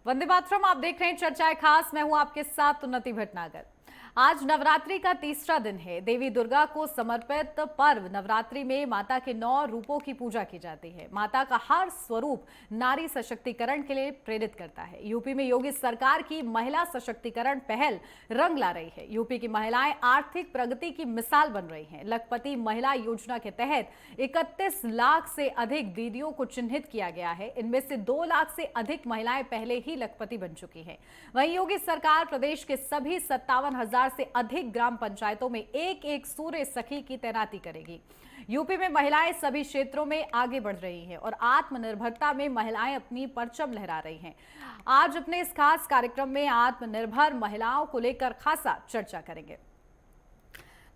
वंदे मातरम। आप देख रहे हैं चर्चाएं खास। मैं हूं आपके साथ उन्नति भटनागर। आज नवरात्रि का तीसरा दिन है। देवी दुर्गा को समर्पित पर्व नवरात्रि में माता के 9 रूपों की पूजा की जाती है। माता का हर स्वरूप नारी सशक्तिकरण के लिए प्रेरित करता है। यूपी में योगी सरकार की महिला सशक्तिकरण पहल रंग ला रही है। यूपी की महिलाएं आर्थिक प्रगति की मिसाल बन रही हैं। लखपति महिला योजना के तहत 31 लाख से अधिक दीदियों को चिन्हित किया गया है। इनमें से 2 लाख से अधिक महिलाएं पहले ही लखपति बन चुकी हैं। वहीं योगी सरकार प्रदेश के सभी 57,000 से अधिक ग्राम पंचायतों में एक सूर्य सखी की तैनाती करेगी। यूपी में महिलाएं सभी क्षेत्रों में आगे बढ़ रही हैं और आत्मनिर्भरता में महिलाएं अपनी परचम लहरा रही हैं। आज अपने इस खास कार्यक्रम में आत्मनिर्भर महिलाओं को लेकर खासा चर्चा करेंगे।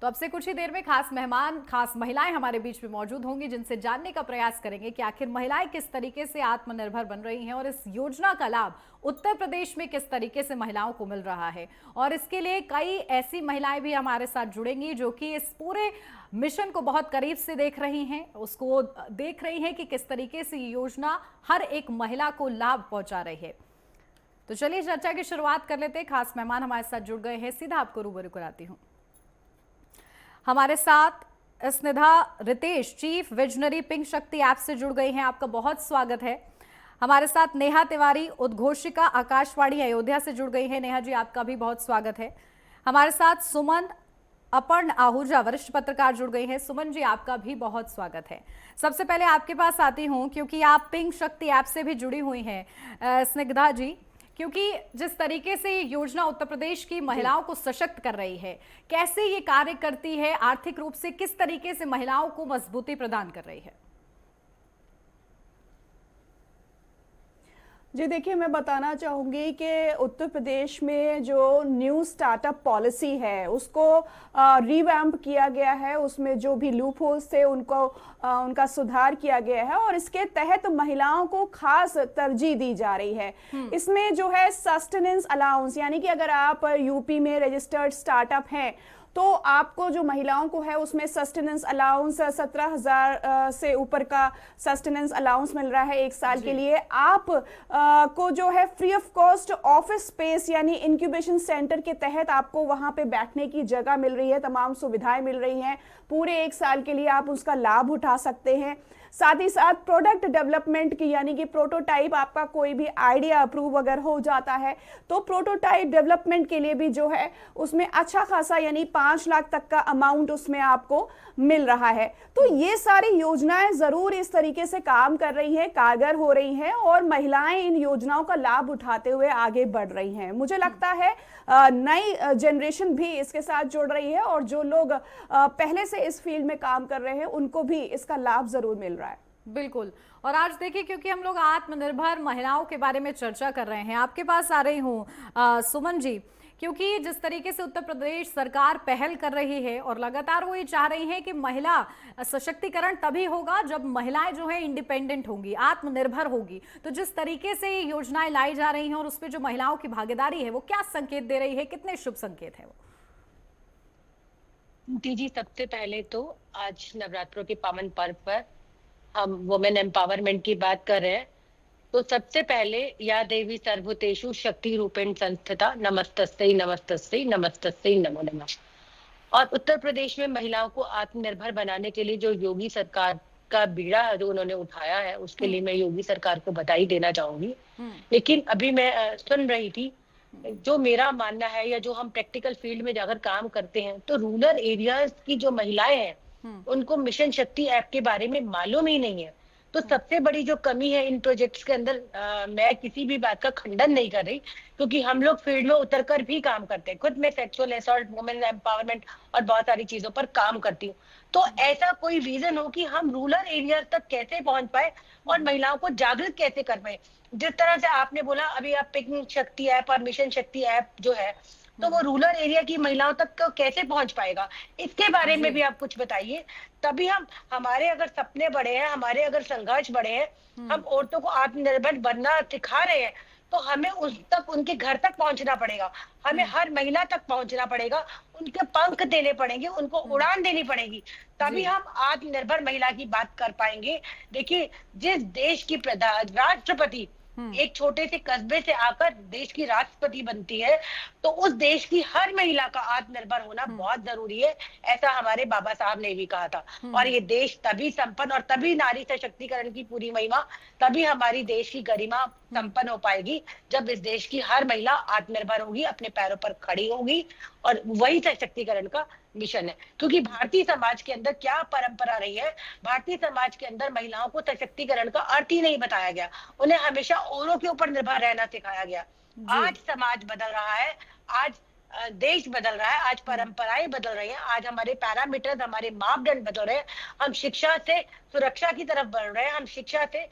तो अब से कुछ ही देर में खास मेहमान, खास महिलाएं हमारे बीच में मौजूद होंगी, जिनसे जानने का प्रयास करेंगे कि आखिर महिलाएं किस तरीके से आत्मनिर्भर बन रही हैं और इस योजना का लाभ उत्तर प्रदेश में किस तरीके से महिलाओं को मिल रहा है। और इसके लिए कई ऐसी महिलाएं भी हमारे साथ जुड़ेंगी जो कि इस पूरे मिशन को बहुत करीब से देख रही हैं, उसको देख रही हैं कि किस तरीके से ये योजना हर एक महिला को लाभ पहुंचा रही है। तो चलिए चर्चा की शुरुआत कर लेते हैं। खास मेहमान हमारे साथ जुड़ गए हैं, सीधा आपको रूबरू कराती हूँ। हमारे साथ स्निधा रितेश, चीफ विजनरी पिंक शक्ति ऐप से जुड़ गई हैं। आपका बहुत स्वागत है। हमारे साथ नेहा तिवारी, उद्घोषिका, आकाशवाणी अयोध्या से जुड़ गई हैं। नेहा जी, आपका भी बहुत स्वागत है। हमारे साथ सुमन अपर्ण आहूजा, वरिष्ठ पत्रकार, जुड़ गई हैं। सुमन जी, आपका भी बहुत स्वागत है। सबसे पहले आपके पास आती हूं क्योंकि आप पिंक शक्ति ऐप से भी जुड़ी हुई हैं स्निग्धा जी, क्योंकि जिस तरीके से ये योजना उत्तर प्रदेश की महिलाओं को सशक्त कर रही है, कैसे ये कार्य करती है, आर्थिक रूप से किस तरीके से महिलाओं को मजबूती प्रदान कर रही है? जी देखिए, मैं बताना चाहूँगी कि उत्तर प्रदेश में जो न्यू स्टार्टअप पॉलिसी है उसको रिवैम्प किया गया है। उसमें जो भी लूप होल्स थे उनको उनका सुधार किया गया है और इसके तहत महिलाओं को खास तरजीह दी जा रही है। इसमें जो है सस्टेनेंस अलाउंस, यानी कि अगर आप यूपी में रजिस्टर्ड स्टार्टअप हैं तो आपको जो महिलाओं को है उसमें सस्टेनेंस अलाउंस 17,000 से ऊपर का सस्टेनेंस अलाउंस मिल रहा है 1 साल के लिए। आप को जो है free of cost office space यानी इंक्यूबेशन सेंटर के तहत आपको वहां पे बैठने की जगह मिल रही है, तमाम सुविधाएं मिल रही हैं। पूरे 1 साल के लिए आप उसका लाभ उठा सकते हैं। साथ ही साथ प्रोडक्ट डेवलपमेंट की, यानी कि प्रोटोटाइप, आपका कोई भी आइडिया अप्रूव अगर हो जाता है तो प्रोटोटाइप डेवलपमेंट के लिए भी जो है उसमें अच्छा खासा यानी 5 लाख तक का अमाउंट उसमें आपको मिल रहा है। तो ये सारी योजनाएं जरूर इस तरीके से काम कर रही हैं, कारगर हो रही हैं और महिलाएं इन योजनाओं का लाभ उठाते हुए आगे बढ़ रही हैं। मुझे लगता है नई जनरेशन भी इसके साथ जुड़ रही है और जो लोग पहले से इस फील्ड में काम कर रहे हैं उनको भी इसका लाभ जरूर मिल रहा है। बिल्कुल। और आज देखिए, क्योंकि हम लोग आत्मनिर्भर महिलाओं के बारे में चर्चा कर रहे हैं, आपके पास आ रही हूँ सुमन जी, क्योंकि जिस तरीके से उत्तर प्रदेश सरकार पहल कर रही है और लगातार वो ये चाह रही है कि महिला सशक्तिकरण तभी होगा जब महिलाएं जो है इंडिपेंडेंट होंगी, आत्मनिर्भर होगी। तो जिस तरीके से ये योजनाएं लाई जा रही हैं और उसमें जो महिलाओं की भागीदारी है वो क्या संकेत दे रही है, कितने शुभ संकेत है वो? जी, सबसे पहले तो आज नवरात्रों के पावन पर्व पर हम वुमेन एम्पावरमेंट की बात कर रहे हैं, तो सबसे पहले या देवी सर्वभूतेषु शक्ति रूपेण संस्थिता नमस्तस्यै नमस्तस्यै नमस्तस्यै नमो नमः। और उत्तर प्रदेश में महिलाओं को आत्मनिर्भर बनाने के लिए जो योगी सरकार का बीड़ा है जो उन्होंने उठाया है, उसके लिए मैं योगी सरकार को बधाई देना चाहूंगी। लेकिन अभी मैं सुन रही थी, जो मेरा मानना है या जो हम प्रैक्टिकल फील्ड में जाकर काम करते हैं, तो रूरल एरियाज की जो महिलाएं हैं उनको मिशन शक्ति ऐप के बारे में मालूम ही नहीं है। तो सबसे बड़ी जो कमी है इन प्रोजेक्ट्स के अंदर, मैं किसी भी बात का खंडन नहीं कर रही, क्योंकि हम लोग फील्ड में उतरकर भी काम करते हैं। खुद मैं सेक्सुअल असॉल्ट, वुमेन एम्पावरमेंट और बहुत सारी चीजों पर काम करती हूँ। तो ऐसा कोई रीजन हो कि हम रूरल एरिया तक कैसे पहुंच पाए और महिलाओं को जागृत कैसे कर पाए। जिस तरह से आपने बोला अभी, आप पिंक शक्ति ऐप और मिशन शक्ति ऐप जो है, तो वो रूरल एरिया की महिलाओं तक कैसे पहुंच पाएगा, इसके बारे में भी आप कुछ बताइए। तभी हमारे अगर सपने बड़े हैं, हमारे अगर संघर्ष बड़े हैं, हम औरतों को आत्मनिर्भर बनना सिखा रहे हैं, तो हमें उस तक, उनके घर तक पहुंचना पड़ेगा। हमें हर महिला तक पहुंचना पड़ेगा, उनके पंख देने पड़ेंगे, उनको उड़ान देनी पड़ेगी, तभी हम आत्मनिर्भर महिला की बात कर पाएंगे। देखिए, जिस देश की राष्ट्रपति एक छोटे से कस्बे से आकर देश की राष्ट्रपति बनती है, तो उस देश की हर महिला का आत्मनिर्भर होना बहुत जरूरी है। ऐसा हमारे बाबा साहब ने भी कहा था। और ये देश तभी संपन्न और तभी नारी सशक्तिकरण की पूरी महिमा, तभी हमारी देश की गरिमा संपन्न हो पाएगी जब इस देश की हर महिला आत्मनिर्भर होगी, अपने पैरों पर खड़ी होगी। और वही सशक्तिकरण का मिशन है, क्योंकि भारतीय समाज के अंदर क्या परंपरा रही है, भारतीय समाज के अंदर महिलाओं को सशक्तिकरण का अर्थ ही नहीं बताया गया, उन्हें हमेशा औरों के ऊपर निर्भर रहना सिखाया गया। आज समाज बदल रहा है, आज देश बदल रहा है, आज परंपराएं बदल रही हैं, आज हमारे पैरामीटर्स, हमारे मापदंड बदल रहे हैं। हम शिक्षा से सुरक्षा की तरफ बढ़ रहे हैं, हम शिक्षा से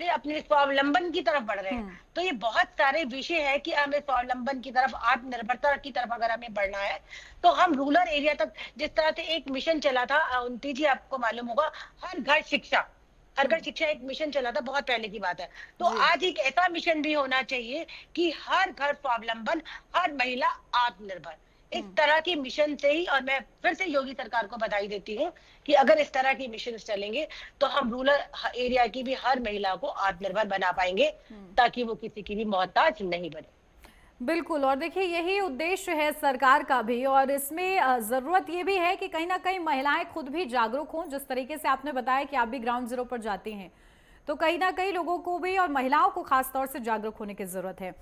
अपने स्वावलंबन की तरफ बढ़ रहे हैं। तो ये बहुत सारे विषय है कि हमें स्वावलंबन की तरफ, आत्मनिर्भरता की तरफ अगर हमें बढ़ना है, तो हम रूरल एरिया तक, जिस तरह से एक मिशन चला था उन्नति जी, आपको मालूम होगा, हर घर शिक्षा, हर घर शिक्षा एक मिशन चला था, बहुत पहले की बात है। तो आज एक ऐसा मिशन भी होना चाहिए कि हर घर स्वावलंबन, हर महिला आत्मनिर्भर। इस तरह के मिशन से ही, और मैं फिर से योगी सरकार को बधाई देती हूँ कि अगर इस तरह के मिशन चलेंगे तो हम रूरल एरिया की भी हर महिला को आत्मनिर्भर बना पाएंगे, ताकि वो किसी की भी मोहताज नहीं बने। बिल्कुल, और देखिए यही उद्देश्य है सरकार का भी, और इसमें ज़रूरत ये भी है कि कहीं ना कहीं महिलाएं खुद भी जागरूक हों। जिस तरीके से आपने बताया कि आप भी ग्राउंड जीरो पर जाती हैं, तो कहीं ना कहीं लोगों को भी और महिलाओं को खास तौर से जागरूक होने की ज़रूरत है।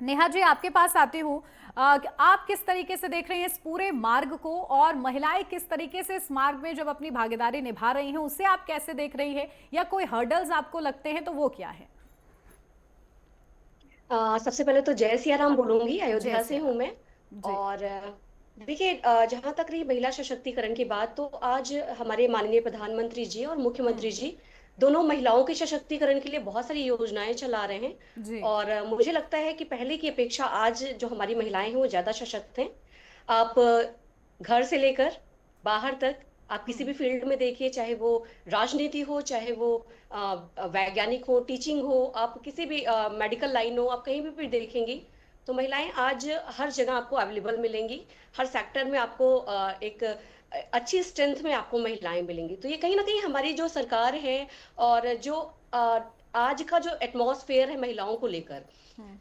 नेहा जी, आपके पास आती हूँ, आप किस तरीके से देख रही हैं इस पूरे मार्ग को, और महिलाएं किस तरीके से इस मार्ग में जब अपनी भागीदारी निभा रही हैं उसे आप कैसे देख रही है, या कोई हर्डल्स आपको लगते हैं तो वो क्या है? सबसे पहले तो जय सिया राम बोलूंगी, अयोध्या से हूँ मैं। और देखिए, जहां तक रही महिला सशक्तिकरण की बात, तो आज हमारे माननीय प्रधानमंत्री जी और मुख्यमंत्री जी दोनों महिलाओं के सशक्तिकरण के लिए बहुत सारी योजनाएं चला रहे हैं। और मुझे लगता है कि पहले की अपेक्षा आज जो हमारी महिलाएं हैं वो ज्यादा सशक्त हैं। आप घर से लेकर बाहर तक, आप किसी भी फील्ड में देखिए, चाहे वो राजनीति हो, चाहे वो वैज्ञानिक हो, टीचिंग हो, आप किसी भी मेडिकल लाइन हो, आप कहीं भी देखेंगी तो महिलाएं आज हर जगह आपको अवेलेबल मिलेंगी। हर सेक्टर में आपको एक अच्छी स्ट्रेंथ में आपको महिलाएं मिलेंगी। तो ये कहीं ना कहीं हमारी जो सरकार है और जो आज का जो एटमॉस्फेयर है महिलाओं को लेकर,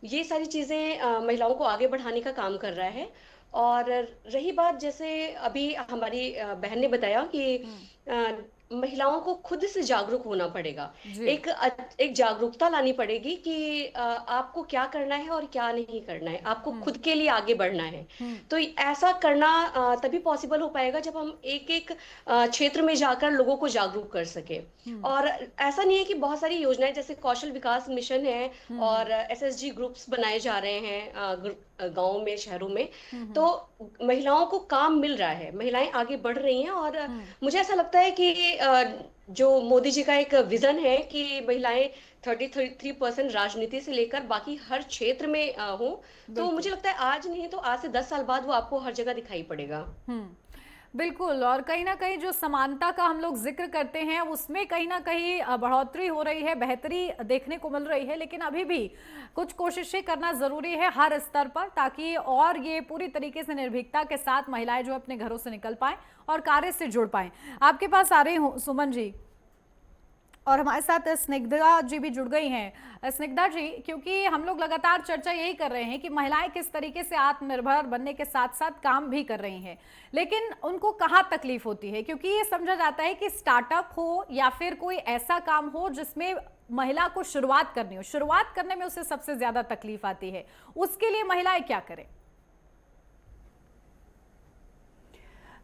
ये सारी चीजें महिलाओं को आगे बढ़ाने का काम कर रहा है। और रही बात, जैसे अभी हमारी बहन ने बताया कि महिलाओं को खुद से जागरूक होना पड़ेगा, एक जागरूकता लानी पड़ेगी कि आपको क्या करना है और क्या नहीं करना है, आपको खुद के लिए आगे बढ़ना है। तो ऐसा करना तभी पॉसिबल हो पाएगा जब हम एक एक क्षेत्र में जाकर लोगों को जागरूक कर सके। और ऐसा नहीं है कि बहुत सारी योजनाएं, जैसे कौशल विकास मिशन है और एसएसजी ग्रुप्स बनाए जा रहे हैं गाँव में, शहरों में, तो महिलाओं को काम मिल रहा है, महिलाएं आगे बढ़ रही हैं। और मुझे ऐसा लगता है कि जो मोदी जी का एक विजन है कि महिलाएं 33% राजनीति से लेकर बाकी हर क्षेत्र में हो, तो मुझे लगता है आज नहीं तो आज से 10 साल बाद वो आपको हर जगह दिखाई पड़ेगा। बिल्कुल, और कहीं ना कहीं जो समानता का हम लोग जिक्र करते हैं उसमें कहीं ना कहीं बढ़ोतरी हो रही है, बेहतरी देखने को मिल रही है, लेकिन अभी भी कुछ कोशिशें करना जरूरी है हर स्तर पर, ताकि और ये पूरी तरीके से निर्भीकता के साथ महिलाएं जो अपने घरों से निकल पाएं और कार्य से जुड़ पाएं। आपके पास आ रही हूँ सुमन जी, और हमारे साथ स्निग्धा जी भी जुड़ गई हैं। स्निग्धा जी, क्योंकि हम लोग लगातार चर्चा यही कर रहे हैं कि महिलाएं किस तरीके से आत्मनिर्भर बनने के साथ साथ काम भी कर रही हैं, लेकिन उनको कहाँ तकलीफ होती है, क्योंकि ये समझा जाता है कि स्टार्टअप हो या फिर कोई ऐसा काम हो जिसमें महिला को शुरुआत करनी हो, शुरुआत करने में उसे सबसे ज्यादा तकलीफ आती है। उसके लिए महिलाएं क्या करें?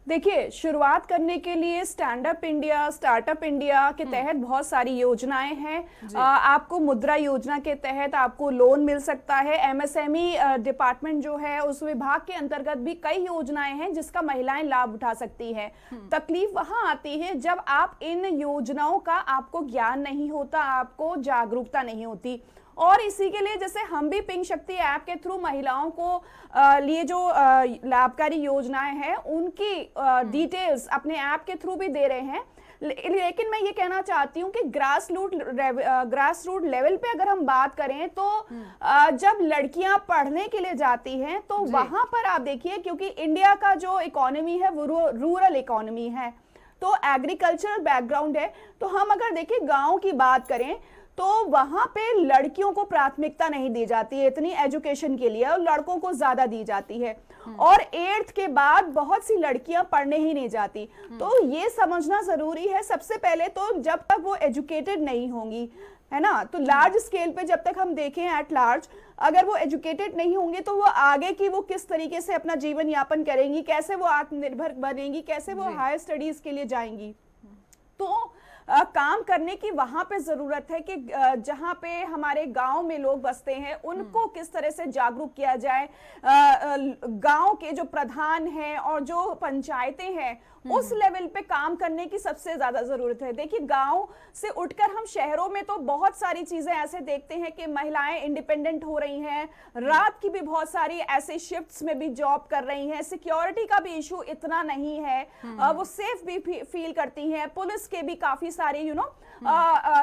देखिए, शुरुआत करने के लिए स्टैंडअप इंडिया, स्टार्टअप इंडिया के तहत बहुत सारी योजनाएं हैं। आपको मुद्रा योजना के तहत आपको लोन मिल सकता है। एमएसएमई डिपार्टमेंट जो है उस विभाग के अंतर्गत भी कई योजनाएं हैं जिसका महिलाएं लाभ उठा सकती है। तकलीफ वहां आती है जब आप इन योजनाओं का आपको ज्ञान नहीं होता, आपको जागरूकता नहीं होती। और इसी के लिए जैसे हम भी पिंक शक्ति ऐप के थ्रू महिलाओं को लिए जो लाभकारी योजनाएं हैं उनकी डिटेल्स अपने ऐप के थ्रू भी दे रहे हैं। लेकिन मैं ये कहना चाहती हूँ कि ग्रास रूट लेवल पे अगर हम बात करें तो जब लड़कियां पढ़ने के लिए जाती हैं तो वहां पर आप देखिए, क्योंकि इंडिया का जो इकोनॉमी है वो रूरल इकोनॉमी है, तो एग्रीकल्चरल बैकग्राउंड है, तो हम अगर देखिए गाँव की बात करें तो वहां पे लड़कियों को प्राथमिकता नहीं दी जाती है इतनी एजुकेशन के लिए, और लड़कों को ज्यादा दी जाती है। और 8th के बाद बहुत सी लड़कियां पढ़ने ही नहीं जाती। तो ये समझना जरूरी है सबसे पहले, तो जब तक वो एजुकेटेड नहीं होंगी, है ना, तो लार्ज स्केल पे जब तक हम देखें एट लार्ज, अगर वो एजुकेटेड नहीं होंगे तो वो आगे की वो किस तरीके से अपना जीवन यापन करेंगी, कैसे वो आत्मनिर्भर बनेंगी, कैसे वो हायर स्टडीज के लिए जाएंगी। तो काम करने की वहां पे जरूरत है कि जहां पे हमारे गांव में लोग बसते हैं उनको किस तरह से जागरूक किया जाए। गांव के जो प्रधान हैं और जो पंचायतें हैं उस लेवल पे काम करने की सबसे ज्यादा जरूरत है। देखिए, गांव से उठकर हम शहरों में तो बहुत सारी चीजें ऐसे देखते हैं कि महिलाएं इंडिपेंडेंट हो रही हैं, रात की भी बहुत सारी ऐसे शिफ्ट्स में भी जॉब कर रही हैं, सिक्योरिटी का भी इशू इतना नहीं है, वो सेफ भी फील करती हैं, पुलिस के भी काफी सारे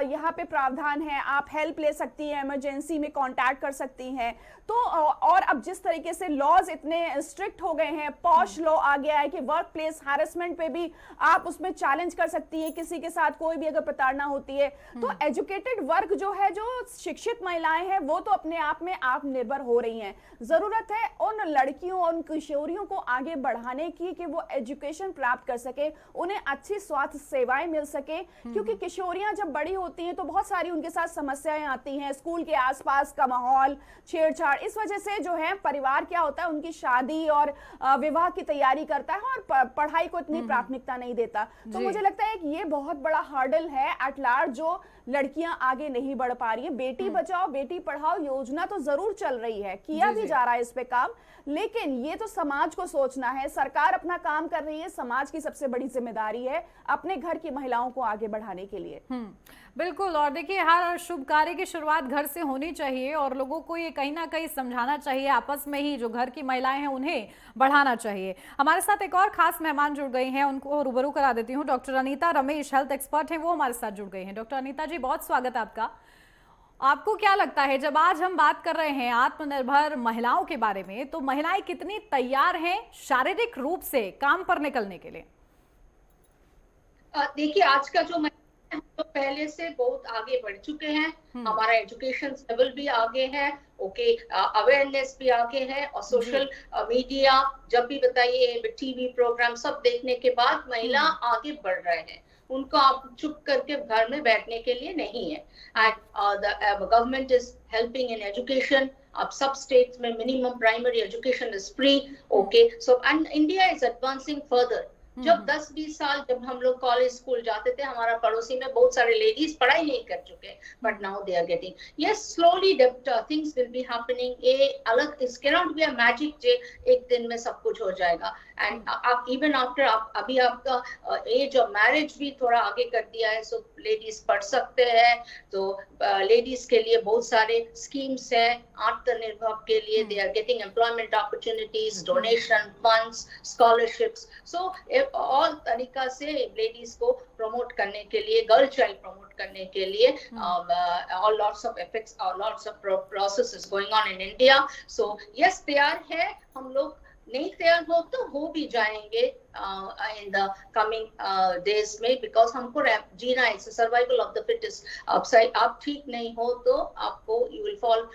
यहाँ पे प्रावधान है, आप हेल्प ले सकती हैं, इमरजेंसी में कांटेक्ट कर सकती हैं। तो और अब जिस तरीके से लॉज इतने स्ट्रिक्ट हो गए हैं, पॉश लॉ आ गया है कि वर्क प्लेस हैरेसमेंट पे भी आप उसमें चैलेंज कर सकती हैं, किसी के साथ कोई भी अगर प्रताड़ना होती है। तो एजुकेटेड वर्ग जो है, जो शिक्षित महिलाएं हैं, वो तो अपने आप में आत्मनिर्भर हो रही हैं। जरूरत है उन लड़कियों और उन किशोरियों को आगे बढ़ाने की कि वो एजुकेशन प्राप्त कर सके, उन्हें अच्छी स्वास्थ्य सेवाएं मिल सके, क्योंकि किशोरियां जब बड़ी होती हैं तो बहुत सारी उनके साथ समस्याएं आती हैं, स्कूल के आसपास का माहौल, छेड़छाड़, इस वजह से जो है परिवार क्या होता है, उनकी शादी और विवाह की तैयारी करता है और पढ़ाई को इतनी प्राथमिकता नहीं देता। तो मुझे लगता है कि ये बहुत बड़ा हर्डल है एट लार्ज, जो लड़कियां आगे नहीं बढ़ पा रही हैं। बेटी बचाओ बेटी पढ़ाओ योजना तो जरूर चल रही है, किया भी जा रहा है इस पे काम, लेकिन ये तो समाज को सोचना है। सरकार अपना काम कर रही है, समाज की सबसे बड़ी जिम्मेदारी है अपने घर की महिलाओं को आगे बढ़ाने के लिए। बिल्कुल। और देखिए, हर शुभ कार्य की शुरुआत घर से होनी चाहिए और लोगों को ये कहीं ना कहीं समझाना चाहिए, आपस में ही जो घर की महिलाएं हैं उन्हें बढ़ाना चाहिए। हमारे साथ एक और खास मेहमान जुड़ गए हैं, उनको रूबरू करा देती हूँ। Doctor Anita Ramesh, health expert हैं, वो हमारे साथ जुड़ गए हैं। डॉक्टर अनीता जी, बहुत स्वागत आपका। आपको क्या लगता है, जब आज हम बात कर रहे हैं आत्मनिर्भर महिलाओं के बारे में, तो महिलाएं कितनी तैयार हैं शारीरिक रूप से काम पर निकलने के लिए? देखिए, आज का जो हम तो पहले से बहुत आगे बढ़ चुके हैं, हमारा एजुकेशन लेवल भी आगे है, ओके, अवेयरनेस भी आगे है, और सोशल मीडिया जब भी बताइए, टीवी प्रोग्राम सब देखने के बाद महिला आगे बढ़ रहे हैं। उनको आप चुप करके घर में बैठने के लिए नहीं है। And the government is helping in education. अब सब स्टेट्स में minimum primary education is free, okay, so and India is advancing further. जब 10-20 साल जब हम लोग कॉलेज स्कूल जाते थे, हमारा पड़ोसी में बहुत सारे लेडीज पढ़ाई नहीं कर चुके, but now they are getting, yes, slowly things will be happening. ये अलग, it can not be a magic जे एक दिन में सब कुछ हो जाएगा। एंड आप इवन आफ्टर अभी आपका एज ऑफ मैरिज भी थोड़ा आगे कर दिया है, सो लेडीज पढ़ सकते हैं। तो लेडीज के लिए बहुत सारे स्कीम्स हैं आत्मनिर्भर के लिए, they are getting employment opportunities, donation funds, scholarships, so all तरीका से लेडीज को प्रमोट करने के लिए, गर्ल चाइल्ड प्रमोट करने के लिए, all lots of effects or lots of processes going on in India. So yes, तैयार है हम लोग, नहीं तैयार हो तो हो भी जाएंगे इन द कमिंग डेज में, बिकॉज हमको जीना है, सर्वाइवल ऑफ द फिटेस्ट। आप ठीक नहीं हो तो आपको you will fall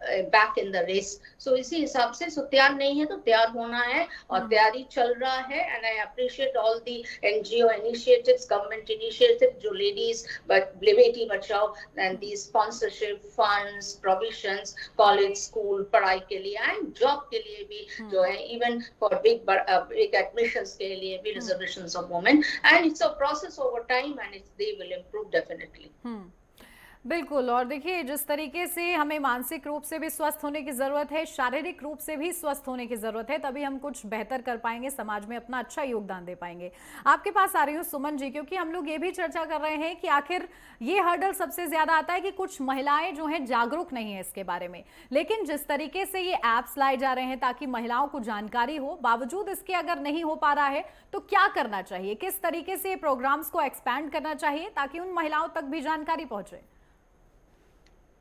back in the race. So इसी हिसाब से तैयार नहीं है तो तैयार होना है, और तैयारी चल रहा है। And I appreciate all the NGO initiatives, government initiative, जो ladies Beti Bachao and the sponsorship funds, provisions, college school पढ़ाई के लिए एंड जॉब के लिए भी जो है, इवन फॉर बिग एडमिशन के लिए भी reservations of women, and it's a process over time and they will improve definitely. बिल्कुल। और देखिए, जिस तरीके से हमें मानसिक रूप से भी स्वस्थ होने की जरूरत है, शारीरिक रूप से भी स्वस्थ होने की जरूरत है, तभी हम कुछ बेहतर कर पाएंगे, समाज में अपना अच्छा योगदान दे पाएंगे। आपके पास आ रही हूँ सुमन जी, क्योंकि हम लोग ये भी चर्चा कर रहे हैं कि आखिर ये हर्डल सबसे ज्यादा आता है कि कुछ महिलाएं जो हैं जागरूक नहीं है इसके बारे में। लेकिन जिस तरीके से ये ऐप्स लाए जा रहे हैं ताकि महिलाओं को जानकारी हो, बावजूद इसके अगर नहीं हो पा रहा है तो क्या करना चाहिए, किस तरीके से प्रोग्राम्स को एक्सपैंड करना चाहिए ताकि उन महिलाओं तक भी जानकारी पहुंचे?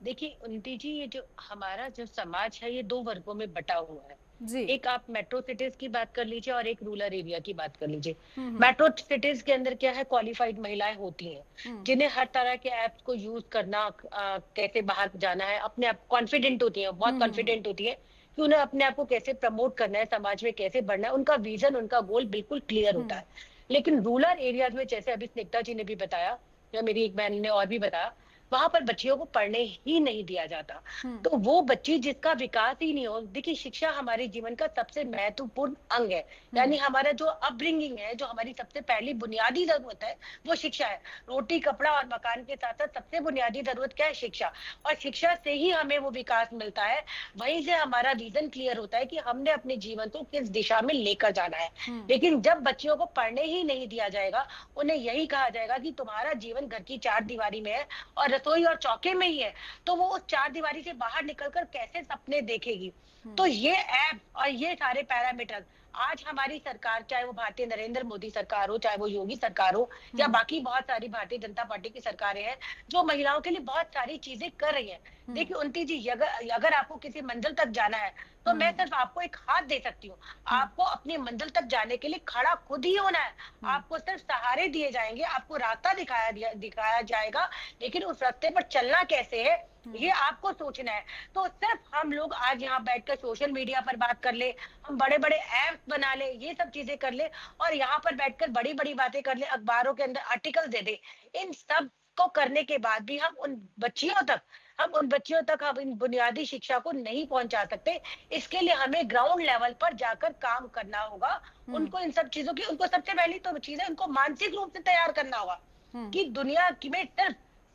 देखिए उन्नति जी, ये जो हमारा जो समाज है ये 2 वर्गों में बटा हुआ है। जी। एक आप मेट्रो सिटीज की बात कर लीजिए और एक रूरल एरिया की बात कर लीजिए। मेट्रो सिटीज के अंदर क्या है, क्वालिफाइड महिलाएं होती हैं जिन्हें हर तरह के ऐप्स को यूज करना, कैसे बाहर जाना है, अपने आप कॉन्फिडेंट होती है, बहुत कॉन्फिडेंट होती है कि उन्हें अपने आप को कैसे प्रमोट करना है, समाज में कैसे बढ़ना है, उनका विजन, उनका गोल बिल्कुल क्लियर होता है। लेकिन रूरल एरियाज में, जैसे अभी स्निग्धा जी ने भी बताया या मेरी एक बहन ने और भी बताया, वहां पर बच्चियों को पढ़ने ही नहीं दिया जाता। तो वो बच्ची जिसका विकास ही नहीं हो, देखिए शिक्षा हमारे जीवन का सबसे महत्वपूर्ण अंग है। यानी हमारा जो अपब्रिंगिंग है, जो हमारी सबसे पहली बुनियादी जरूरत है, वो शिक्षा है। रोटी, कपड़ा और मकान के साथ साथ सबसे बुनियादी जरूरत क्या है? शिक्षा। और शिक्षा से ही हमें वो विकास मिलता है, वहीं से हमारा विजन क्लियर होता है कि हमने अपने जीवन को किस दिशा में लेकर जाना है। लेकिन जब बच्चियों को पढ़ने ही नहीं दिया जाएगा, उन्हें यही कहा जाएगा कि तुम्हारा जीवन घर की चार दीवारी में है और रसोई और चौके में ही है, तो वो उस चार दीवारी से बाहर निकलकर कैसे सपने देखेगी? तो ये ऐप और ये सारे पैरामीटर आज हमारी सरकार, चाहे वो भारतीय नरेंद्र मोदी सरकार हो, चाहे वो योगी सरकार हो, या बाकी बहुत सारी भारतीय जनता पार्टी की सरकारें हैं, जो महिलाओं के लिए बहुत सारी चीजें कर रही हैं। देखिए उनती जी, अगर आपको किसी मंजिल तक जाना है, तो मैं सिर्फ आपको एक हाथ दे सकती हूँ। आपको अपनी मंजिल तक जाने के लिए खड़ा खुद ही होना है। आपको सिर्फ सहारे दिए जाएंगे, आपको रास्ता दिखाया जाएगा, लेकिन उस रास्ते पर चलना कैसे है, ये आपको सोचना है। तो सिर्फ हम लोग आज यहाँ बैठकर सोशल मीडिया पर बात कर ले, हम बड़े बड़े ऐप्स बना ले, ये सब चीजें कर ले, और यहाँ पर बैठकर बड़ी बड़ी बातें कर ले, अखबारों के अंदर आर्टिकल दे दे, इन सब को करने के बाद भी हम उन बच्चियों तक हम इन बुनियादी शिक्षा को नहीं पहुंचा सकते। इसके लिए हमें ग्राउंड लेवल पर जाकर काम करना होगा। उनको इन सब चीजों की, उनको सबसे पहली तो चीज है, उनको मानसिक रूप से तैयार करना होगा कि दुनिया में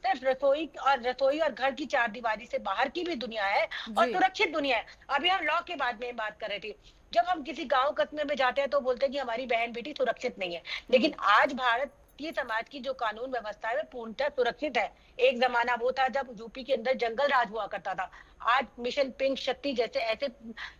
सिर्फ रसोई और घर की चार दीवारी से बाहर की भी दुनिया है, और सुरक्षित दुनिया है। अभी हम लॉ के बारे में बात कर रहे थे। जब हम किसी गांव कस्बे में जाते हैं तो बोलते हैं कि हमारी बहन बेटी सुरक्षित नहीं है, लेकिन आज भारतीय समाज की जो कानून व्यवस्था है वो पूर्णतः सुरक्षित है। एक जमाना वो था जब यूपी के अंदर जंगल राज हुआ करता था। आज मिशन पिंक, शक्ति जैसे ऐसे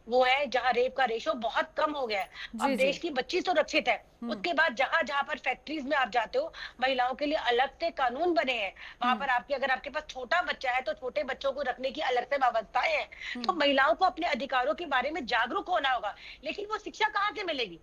वो है जहाँ रेप का रेशो बहुत कम हो गया है। अब देश की बच्ची सुरक्षित है। उसके बाद जहां पर फैक्ट्रीज में आप जाते हो, महिलाओं के लिए अलग से कानून बने हैं। वहां पर अगर आपके पास छोटा बच्चा है तो छोटे बच्चों को रखने की अलग से व्यवस्थाएं हैं। तो महिलाओं को अपने अधिकारों के बारे में जागरूक होना होगा। लेकिन वो शिक्षा कहाँ से मिलेगी?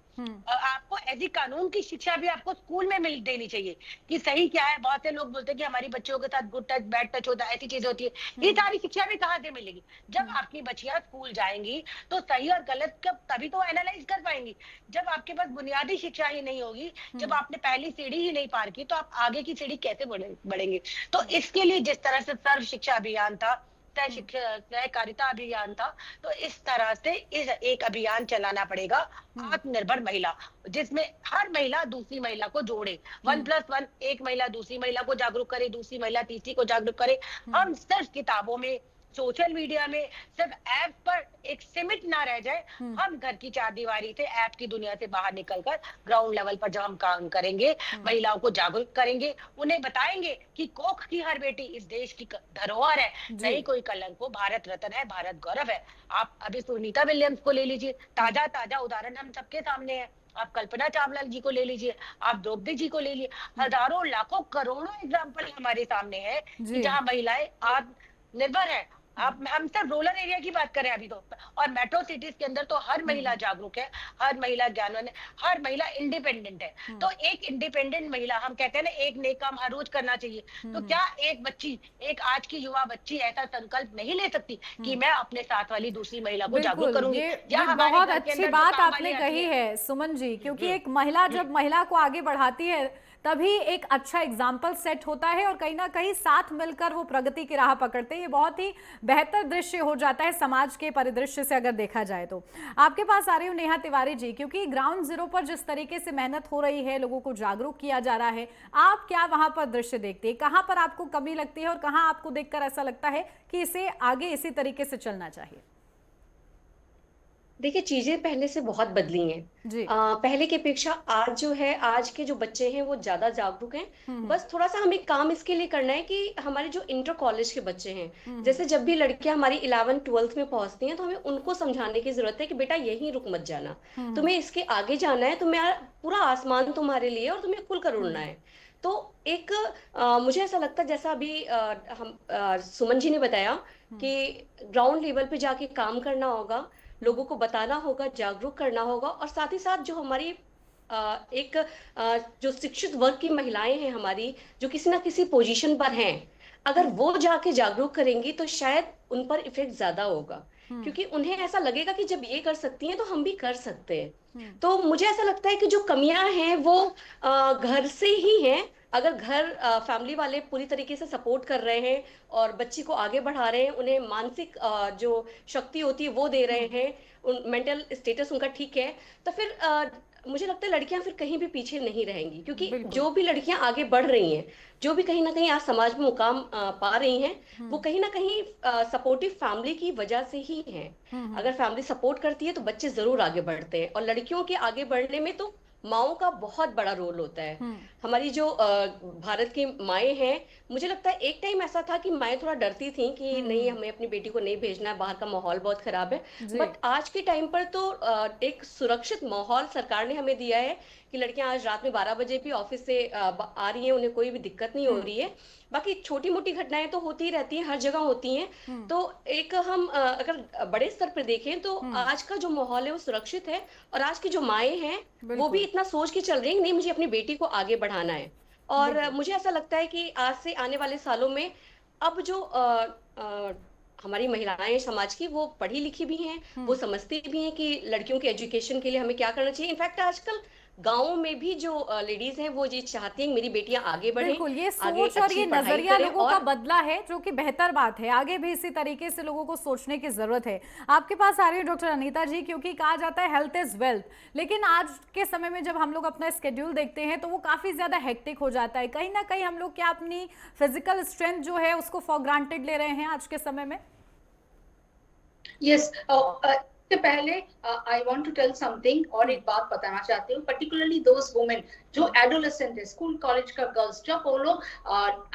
आपको ऐसी कानून की शिक्षा भी आपको स्कूल में मिल देनी चाहिए कि सही क्या है। बहुत से लोग बोलते हैं कि हमारी बच्चों के साथ गुड टच, बैड टच होता है, ऐसी चीजें होती है। ये सारी शिक्षा भी कहाँ से मिलेगी? जब आपकी बच्चियां स्कूल जाएंगी तो सही और गलत तभी तो एनालाइज कर पाएंगी। जब आपके पास बुनियादी शिक्षा ही नहीं होगी, जब आपने पहली सीढ़ी ही नहीं पार की, तो आप आगे की सीढ़ी कैसे बढ़ेंगे? तो इसके लिए जिस तरह से सर्व शिक्षा अभियान था, सहकारिता अभियान था, तो इस तरह से इस एक अभियान चलाना पड़ेगा, आत्मनिर्भर महिला, जिसमें हर महिला दूसरी महिला को जोड़े। 1+1, एक महिला दूसरी महिला को जागरूक करे, दूसरी महिला तीसरी को जागरूक करे। हम सिर्फ किताबों में, सोशल मीडिया में, सिर्फ ऐप पर एक सीमित ना रह जाए। हम घर की चार दीवारी से, ऐप की दुनिया से बाहर निकलकर ग्राउंड लेवल पर जब हम काम करेंगे, महिलाओं को जागरूक करेंगे, उन्हें बताएंगे कि कोख की हर बेटी इस देश की धरोहर है, नहीं कोई कलंक हो, भारत रत्न है, भारत गौरव है। आप अभी सुनीता विलियम्स को ले लीजिए, ताजा उदाहरण हम सबके सामने है। आप कल्पना चावला जी को ले लीजिए, आप द्रौपदी जी को ले लीजिए, हजारों लाखों करोड़ों एग्जाम्पल हमारे सामने है कि जहाँ महिलाएं आत्मनिर्भर है। हम सिर्फ रूरल एरिया की बात करें अभी तो, और मेट्रो सिटीज के अंदर तो हर महिला जागरूक है, हर महिला ज्ञानवान है, हर महिला इंडिपेंडेंट है। तो एक इंडिपेंडेंट महिला, हम कहते हैं ना एक नेक काम हर रोज करना चाहिए, तो क्या एक आज की युवा बच्ची ऐसा संकल्प नहीं ले सकती कि मैं अपने साथ वाली दूसरी महिला को जागरूक करूंगी? ये बहुत अच्छी बात आपने कही है सुमन जी, क्योंकि एक महिला जब महिला को आगे बढ़ाती है तभी एक अच्छा एग्जाम्पल सेट होता है और कहीं ना कहीं साथ मिलकर वो प्रगति की राह पकड़ते हैं। ये बहुत ही बेहतर दृश्य हो जाता है समाज के परिदृश्य से अगर देखा जाए तो। आपके पास आ रही हूँ नेहा तिवारी जी, क्योंकि ग्राउंड जीरो पर जिस तरीके से मेहनत हो रही है, लोगों को जागरूक किया जा रहा है, आप क्या वहां पर दृश्य देखते हैं? कहाँ पर आपको कमी लगती है और कहाँ आपको देखकर ऐसा लगता है कि इसे आगे इसी तरीके से चलना चाहिए? देखिए, चीजें पहले से बहुत बदली हैं जी। पहले की अपेक्षा आज जो है, आज के जो बच्चे हैं वो ज्यादा जागरूक हैं। बस थोड़ा सा हमें काम इसके लिए करना है कि हमारे जो इंटर कॉलेज के बच्चे हैं, जैसे जब भी लड़कियां हमारी 11th-12th में पहुंचती हैं, तो हमें उनको समझाने की जरूरत है कि बेटा यहीं रुक मत जाना, तुम्हें इसके आगे जाना है, तुम्हें पूरा आसमान तुम्हारे लिए और तुम्हें खुलकर उड़ना है। तो एक मुझे ऐसा लगता है, जैसा अभी सुमन जी ने बताया कि ग्राउंड लेवल पे जाके काम करना होगा, लोगों को बताना होगा, जागरूक करना होगा, और साथ ही साथ जो हमारी एक जो शिक्षित वर्ग की महिलाएं हैं हमारी, जो किसी ना किसी पोजीशन पर हैं, अगर वो जाके जागरूक करेंगी तो शायद उन पर इफेक्ट ज्यादा होगा, क्योंकि उन्हें ऐसा लगेगा कि जब ये कर सकती हैं तो हम भी कर सकते हैं। तो मुझे ऐसा लगता है कि जो कमियां हैं वो घर से ही हैं। अगर घर फैमिली वाले पूरी तरीके से सपोर्ट कर रहे हैं और बच्ची को आगे बढ़ा रहे हैं, उन्हें मानसिक जो शक्ति होती है वो दे रहे हैं, उन मेंटल स्टेटस उनका ठीक है, तो फिर मुझे लगता है लड़कियां फिर कहीं भी पीछे नहीं रहेंगी, क्योंकि बिल्कुल। जो भी लड़कियां आगे बढ़ रही हैं, जो भी कहीं ना कहीं आज समाज में मुकाम पा रही हैं, वो कहीं ना कहीं सपोर्टिव फैमिली की वजह से ही हैं। अगर फैमिली सपोर्ट करती है तो बच्चे जरूर आगे बढ़ते हैं, और लड़कियों के आगे बढ़ने में तो माओं का बहुत बड़ा रोल होता है। हमारी जो भारत की माएँ हैं, मुझे लगता है एक टाइम ऐसा था कि माएँ थोड़ा डरती थी कि नहीं, हमें अपनी बेटी को नहीं भेजना है, बाहर का माहौल बहुत खराब है। जी। बट आज के टाइम पर तो एक सुरक्षित माहौल सरकार ने हमें दिया है कि लड़कियां आज रात में 12 बजे भी ऑफिस से आ रही हैं, उन्हें कोई भी दिक्कत नहीं हो रही है। बाकी छोटी मोटी घटनाएं तो होती ही रहती हैं, हर जगह होती हैं। तो एक हम अगर बड़े स्तर पर देखें तो आज का जो माहौल है वो सुरक्षित है, और आज की जो माएँ हैं वो भी बिल्कुल। इतना सोच के चल रही है, नहीं मुझे अपनी बेटी को आगे बढ़ाना है। और बिल्कुल। मुझे ऐसा लगता है कि आज से आने वाले सालों में अब जो अ, हमारी महिलाएं समाज की, वो पढ़ी लिखी भी हैं, वो समझती भी हैं कि लड़कियों के एजुकेशन के लिए हमें क्या करना चाहिए। इनफैक्ट आजकल गाँव में भी जो लेडीज हैं वो ये चाहती हैं कि मेरी बेटियां आगे बढ़ें, बिल्कुल, ये आगे सोच और अच्छी ये पढ़ाई नजरिया करें। लोगों का और बदला है, जो कि बेहतर बात है। आगे भी इसी तरीके से लोगों को सोचने की जरूरत है। आपके पास आ रही है डॉक्टर अनीता जी, क्योंकि कहा जाता है हेल्थ इज वेल्थ, लेकिन आज के समय में जब हम लोग अपना स्केड्यूल देखते हैं तो वो काफी ज्यादा हेक्टिक हो जाता है। कहीं ना कहीं हम लोग क्या अपनी फिजिकल स्ट्रेंथ जो है उसको फॉर ग्रांटेड ले रहे हैं आज के समय में? यस, इससे पहले I want to tell something, और एक बात बताना चाहती हूँ, पर्टिकुलरली दोज वुमेन जो एडोलेसेंट है, स्कूल कॉलेज का गर्ल्स, जब वो लोग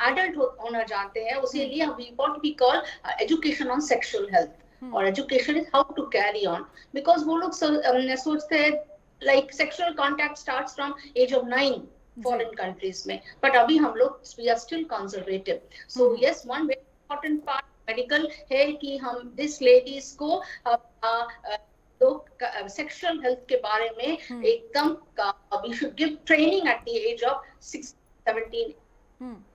एडल्ट होना जानते हैं, उसे लिए we what we call education on sexual health, और education is how to carry on, because वो लोग सोचते हैं like sexual contact starts from age of 9 foreign countries में, बट अभी हम लोग we are still conservative. So yes, one very important part medical है कि हम दिस लेडीज को लोग सेक्सुअल हेल्थ के बारे में एकदम we should give training at the age of 16-17।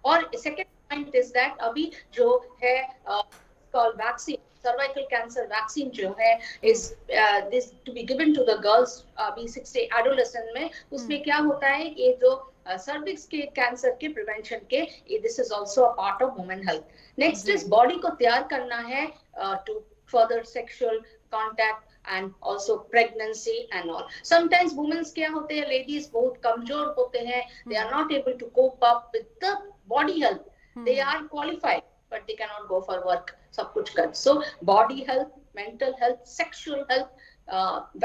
और सेकेंड पॉइंट इज दैट अभी जो है call vaccine, cervical cancer vaccine जो है is this to be given to the girls अभी 60 एडोलेसेंट में। उसमें क्या होता है, ये जो सर्विक्स के कैंसर के प्रिवेंशन के, this is also a part of women health. Next is body को तैयार करना है to further sexual contact and also pregnancy and all. Sometimes women क्या होते हैं, ladies बहुत कमजोर होते हैं, they are not able to cope up with the body health. They are qualified but they cannot go for work, सब कुछ कर। So body health, mental health, sexual health,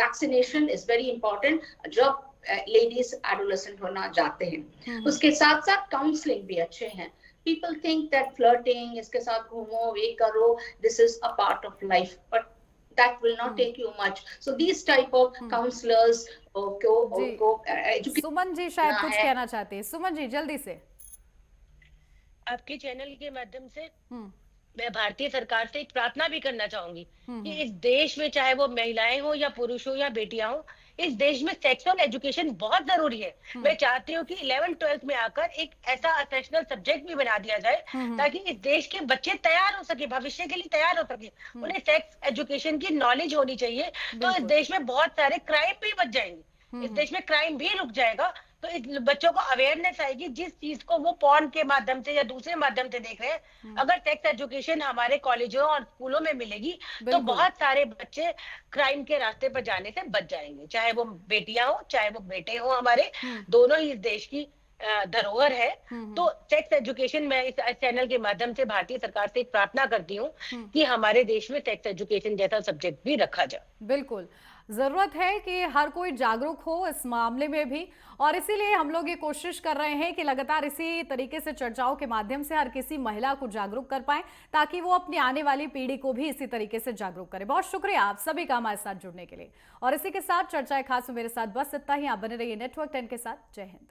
vaccination is very important जब ladies adolescent होना जाते हैं। उसके साथ साथ काउंसलिंग भी अच्छे हैं। People think that flirting, इसके साथ घूमो, ये करो, this is a part of life, but that will not take you much. So these type of counselors को educate सुमन जी शायद करना कुछ है। कहना चाहते हैं। सुमन जी जल्दी से। आपके चैनल के माध्यम से मैं भारतीय सरकार से एक प्रार्थना भी करना चाहूंगी कि इस देश में, चाहे वो महिलाएं हो या पुरुष हो या बेटियां हो, इस देश में सेक्सुअल एजुकेशन बहुत जरूरी है। मैं चाहती हूँ कि 11th-12th में आकर एक ऐसा सेक्शनल सब्जेक्ट भी बना दिया जाए ताकि इस देश के बच्चे तैयार हो सके, भविष्य के लिए तैयार हो सके। उन्हें सेक्स एजुकेशन की नॉलेज होनी चाहिए, तो इस देश में बहुत सारे क्राइम भी बच जाएंगे, इस देश में क्राइम भी रुक जाएगा। तो इस बच्चों को अवेयरनेस आएगी, जिस चीज को वो पॉर्न के माध्यम से या दूसरे माध्यम से देख रहे हैं, अगर सेक्स एजुकेशन हमारे कॉलेजों और स्कूलों में मिलेगी तो बहुत सारे बच्चे क्राइम के रास्ते पर जाने से बच जाएंगे। चाहे वो बेटियां हो चाहे वो बेटे हो, हमारे दोनों ही इस देश की धरोहर है। तो सेक्स एजुकेशन, मैं इस चैनल के माध्यम से भारतीय सरकार से एक प्रार्थना करती हूँ कि हमारे देश में सेक्स एजुकेशन जैसा सब्जेक्ट भी रखा जाए। बिल्कुल जरूरत है कि हर कोई जागरूक हो इस मामले में भी, और इसीलिए हम लोग ये कोशिश कर रहे हैं कि लगातार इसी तरीके से चर्चाओं के माध्यम से हर किसी महिला को जागरूक कर पाए, ताकि वो अपनी आने वाली पीढ़ी को भी इसी तरीके से जागरूक करे। बहुत शुक्रिया आप सभी का हमारे साथ जुड़ने के लिए। और इसी के साथ चर्चाएं खास में मेरे साथ बस इतना ही। आप बने रहिए नेटवर्क 10 के साथ। जय हिंद।